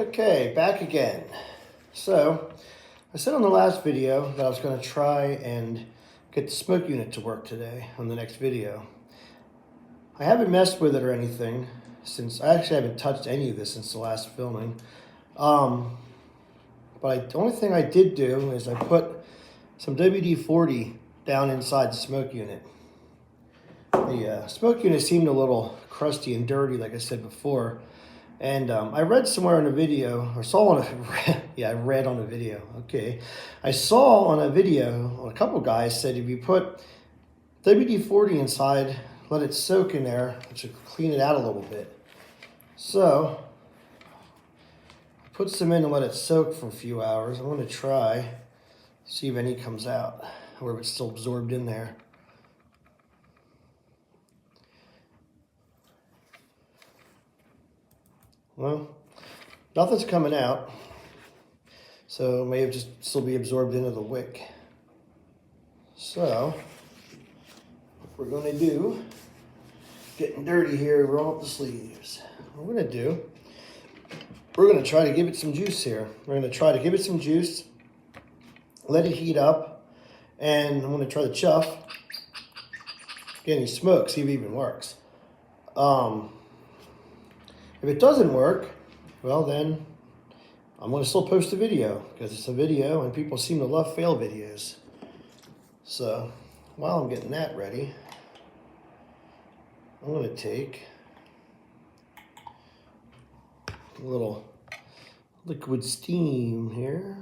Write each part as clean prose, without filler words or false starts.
Okay, back again. So, I said on the last video that I was going to try and get the smoke unit to work today on the next video. I haven't messed with it or anything since, I actually haven't touched any of this since the last filming. The only thing I did do is I put some WD-40 down inside the smoke unit. The smoke unit seemed a little crusty and dirty, like I said before. And I read somewhere in a video, or saw on a, yeah, I read on a video, okay. I saw on a video, a couple guys said if you put WD-40 inside, let it soak in there, it should clean it out a little bit. So, I put some in and let it soak for a few hours. I want to try, see if any comes out, or if it's still absorbed in there. Well, nothing's coming out, so it may have just still be absorbed into the wick. So, what we're going to do, getting dirty here, roll up the sleeves. What we're going to do, we're going to try to give it some juice here. We're going to try to give it some juice, let it heat up, and I'm going to try the chuff, get any smoke, see if it even works. If it doesn't work, well then, I'm going to still post a video, because it's a video and people seem to love fail videos. So, while I'm getting that ready, I'm going to take a little liquid steam here.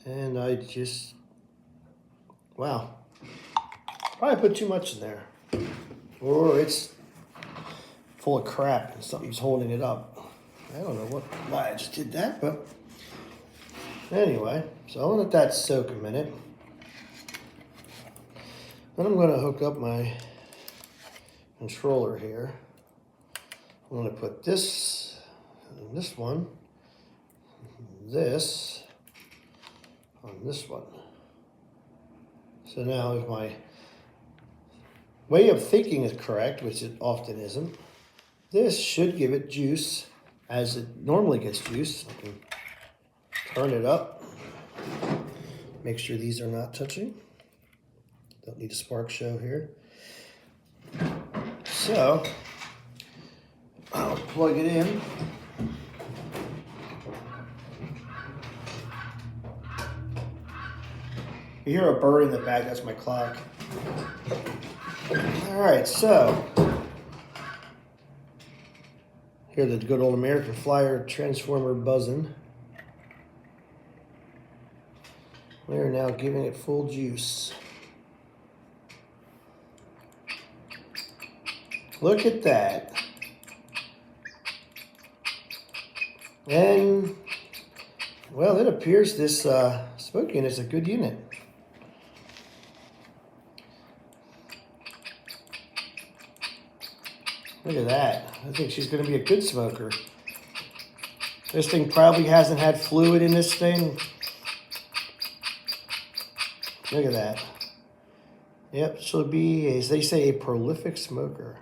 And I just, wow, probably put too much in there. Or it's full of crap and something's holding it up. I don't know why I just did that, but anyway, so I'll let that soak a minute. Then I'm going to hook up my controller here. I'm going to put this on this one, this on this one. So now if my way of thinking is correct, which it often isn't, this should give it juice as it normally gets juice. I can turn it up, make sure these are not touching. Don't need a spark show here. So, I'll plug it in. You hear a bird in the back, that's my clock. Alright, so hear the good old American Flyer transformer buzzing. We are now giving it full juice. Look at that. And, well, it appears this smoke unit is a good unit. Look at that. I think she's going to be a good smoker. This thing probably hasn't had fluid in this thing. Look at that. Yep, she'll be, as they say, a prolific smoker.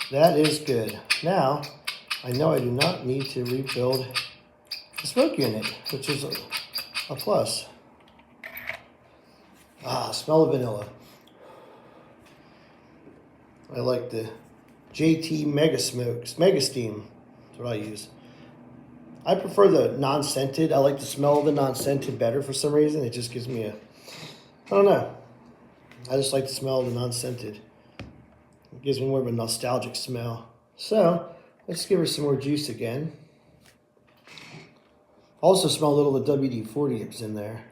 That is good. Now, I know I do not need to rebuild the smoke unit, which is a plus. Ah, smell of vanilla. I like the JT Mega Smokes, Mega Steam. That's what I use. I prefer the non-scented. I like the smell of the non-scented better for some reason. It just gives me a, I don't know. I just like the smell of the non-scented. It gives me more of a nostalgic smell. So, let's give her some more juice again. Also smell a little of the WD-40 that's in there.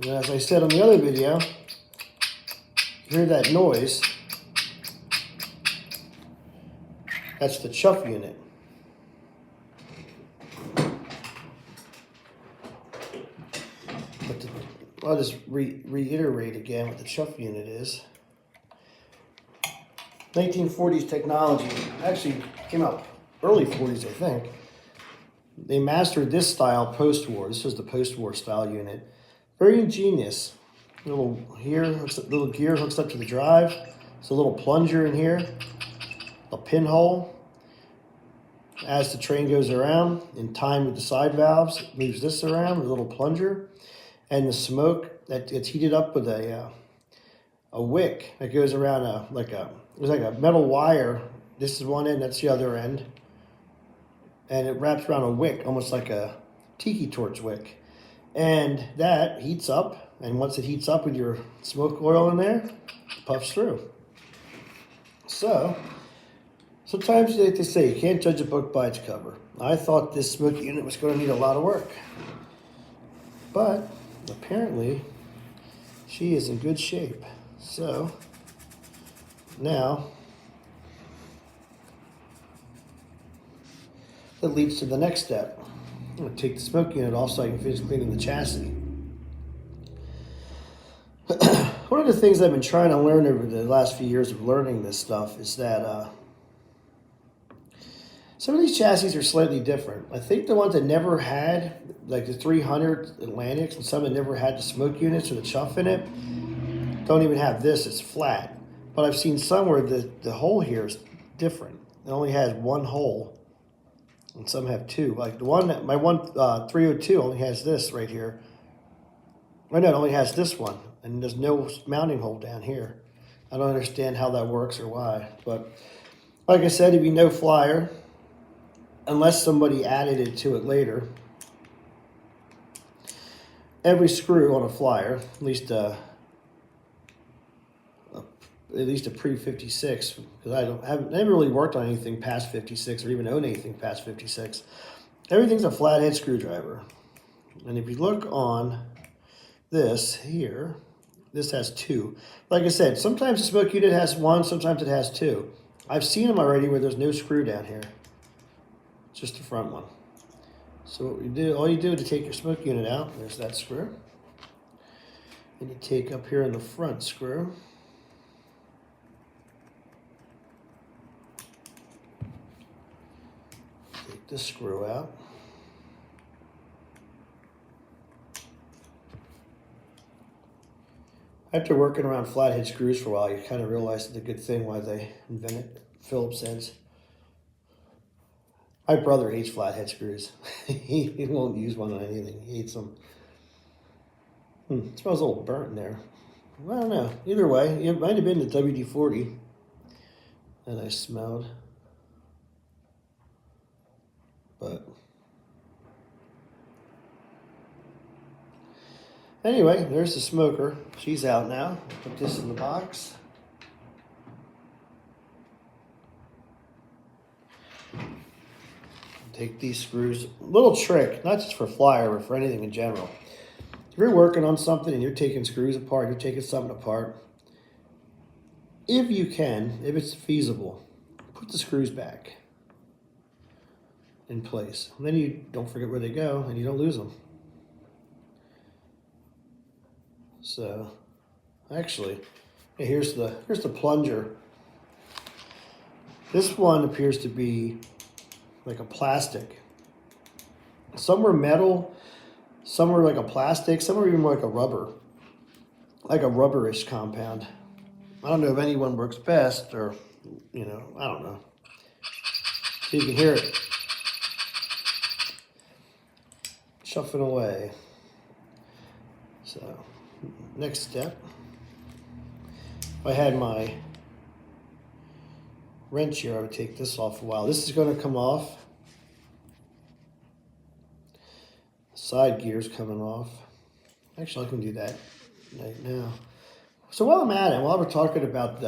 And as I said on the other video, you hear that noise, that's the chuff unit. But I'll just reiterate again what the chuff unit is. 1940s technology, actually came out early 40s, I think. they mastered this style post-war. This was the post-war style unit. Very ingenious. Little little gear hooks up to the drive. It's a little plunger in here, a pinhole. As the train goes around, in time with the side valves, it moves this around with a little plunger, and the smoke that gets heated up with a wick that goes around it's like a metal wire. This is one end, that's the other end, and it wraps around a wick, almost like a tiki torch wick, and that heats up. And once it heats up with your smoke oil in there, it puffs through. So. Sometimes they say you can't judge a book by its cover. I thought this smoke unit was going to need a lot of work. But apparently she is in good shape. So now that leads to the next step. I'm going to take the smoke unit off so I can finish cleaning the chassis. One of the things I've been trying to learn over the last few years of learning this stuff is that some of these chassis are slightly different. I think the ones that never had, like the 300 Atlantics, and some that never had the smoke units or the chuff in it, don't even have this. It's flat. But I've seen some where the hole here is different. It only has one hole, and some have two. Like the one, my 302 only has this right here. Or no, it only has this one, and there's no mounting hole down here. I don't understand how that works or why. But like I said, if you know Flyer, unless somebody added it to it later, every screw on a Flyer, at least a pre-56, because I never really worked on anything past 56 or even own anything past 56. Everything's a flathead screwdriver. And if you look on this here, this has two. Like I said, sometimes the smoke unit has one, sometimes it has two. I've seen them already where there's no screw down here. Just the front one. So what we do, all you do to take your smoke unit out, there's that screw. And you take up here in the front screw. Take this screw out. After working around flathead screws for a while, you kind of realize it's a good thing why they invented Phillips heads. My brother hates flathead screws. He won't use one on anything. He hates them. It smells a little burnt in there. I don't know. Either way, it might have been the WD-40 that I smelled. But anyway, there's the smoker. She's out now. Put this in the box. Take these screws. Little trick, not just for Flyer, but for anything in general. If you're working on something and you're taking screws apart, you're taking something apart, if you can, if it's feasible, put the screws back in place. And then you don't forget where they go and you don't lose them. So, actually, here's the plunger. This one appears to be like a plastic. Some were metal, some were like a plastic, some were even more like a rubber. Like a rubberish compound. I don't know if anyone works best or, I don't know. So you can hear it chuffing away. So, next step. If I had my wrench here, I would take this off a while. This is going to come off. Side gear's coming off. Actually, I can do that right now. So while I'm at it, while we're talking about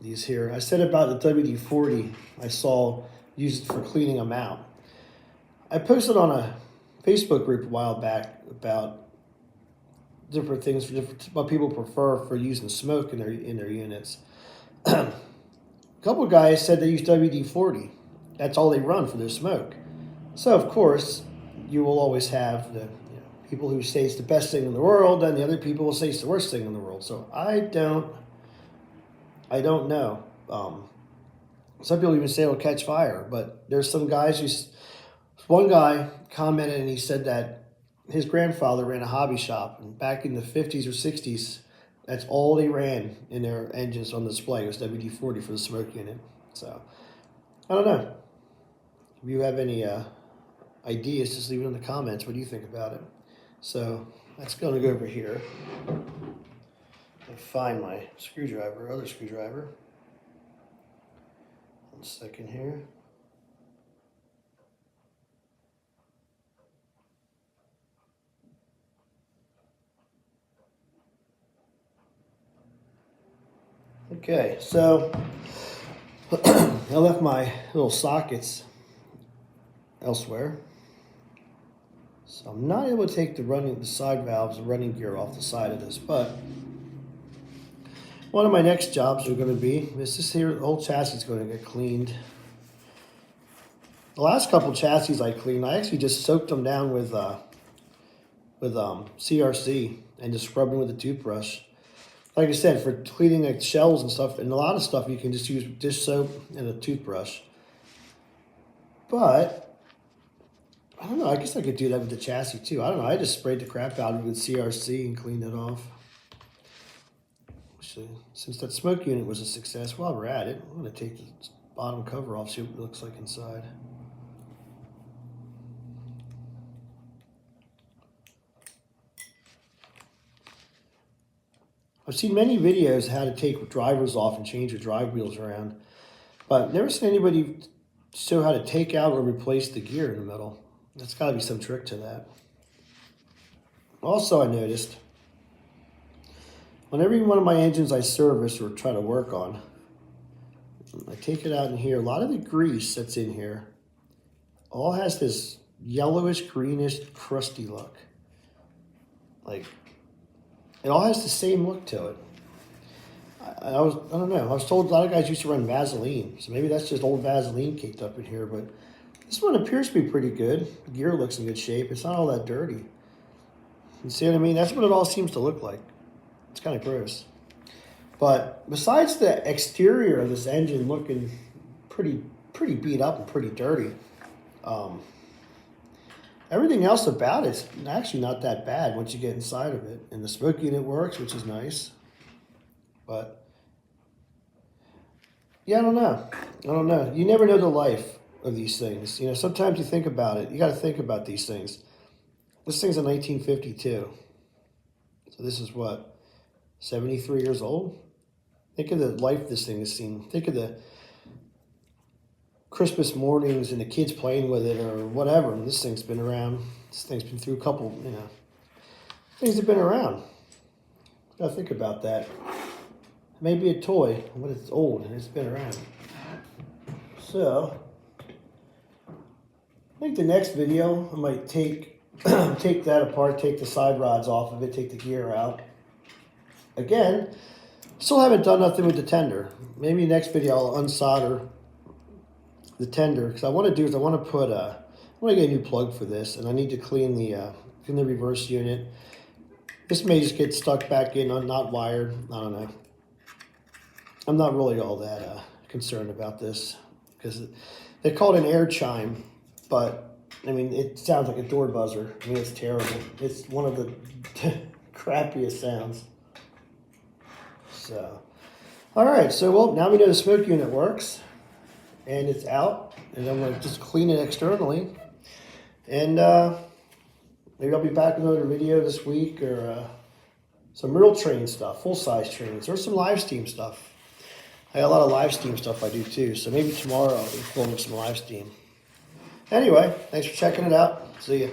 these here, I said about the WD-40 I saw used for cleaning them out. I posted on a Facebook group a while back about different things for what people prefer for using smoke in their units. A couple of guys said they use WD-40. That's all they run for their smoke. So of course, you will always have the people who say it's the best thing in the world, and the other people will say it's the worst thing in the world. So I don't know. Some people even say it'll catch fire, but there's some guys who One guy commented and he said that his grandfather ran a hobby shop, and back in the 50s or 60s, that's all they ran in their engines on display was WD-40 for the smoke unit. So, I don't know. If you have any ideas, just leave it in the comments. What do you think about it? So, that's going to go over here and find my screwdriver, other screwdriver. 1 second here. Okay, so I left my little sockets elsewhere, so I'm not able to take the side valves, the running gear off the side of this. But one of my next jobs are going to be this here. The whole chassis is going to get cleaned. The last couple chassis I cleaned, I actually just soaked them down with CRC and just scrubbed them with a toothbrush. Like I said, for cleaning like shells and stuff, and a lot of stuff, you can just use dish soap and a toothbrush. But, I don't know, I guess I could do that with the chassis too. I don't know, I just sprayed the crap out of it with CRC and cleaned it off. So, since that smoke unit was a success, while we're at it, I'm going to take the bottom cover off, see what it looks like inside. I've seen many videos how to take drivers off and change your drive wheels around, but I've never seen anybody show how to take out or replace the gear in the middle. There's got to be some trick to that. Also, I noticed on every one of my engines I service or try to work on, I take it out in here, a lot of the grease that's in here all has this yellowish, greenish, crusty look. Like, it all has the same look to it. I don't know. I was told a lot of guys used to run Vaseline, so maybe that's just old Vaseline caked up in here. But this one appears to be pretty good. The gear looks in good shape. It's not all that dirty. You see what I mean? That's what it all seems to look like. It's kind of gross. But besides the exterior of this engine looking pretty beat up and pretty dirty, everything else about it's actually not that bad once you get inside of it. And the smoke unit works, which is nice. But, yeah, I don't know. You never know the life of these things. You know, sometimes you think about it. You got to think about these things. This thing's a 1952. So this is what, 73 years old? Think of the life this thing has seen. Think of the Christmas mornings and the kids playing with it or whatever. And this thing's been around. This thing's been through a couple, things have been around. Gotta think about that. It may be a toy, but it's old and it's been around. So, I think the next video, I might take that apart, take the side rods off of it, take the gear out. Again, still haven't done nothing with the tender. Maybe next video I'll unsolder the tender, because I want to get a new plug for this, and I need to clean the reverse unit. This may just get stuck back in, not wired. I don't know. I'm not really all that concerned about this, because they call it an air chime, but I mean, it sounds like a door buzzer. I mean, it's terrible. It's one of the crappiest sounds. So, all right. So, well, now we know the smoke unit works, and it's out, and I'm gonna just clean it externally, and maybe I'll be back with another video this week, or some real train stuff, full-size trains, or some live steam stuff. I got a lot of live steam stuff I do too, so maybe tomorrow I'll be filming some live steam. Anyway, thanks for checking it out. See ya.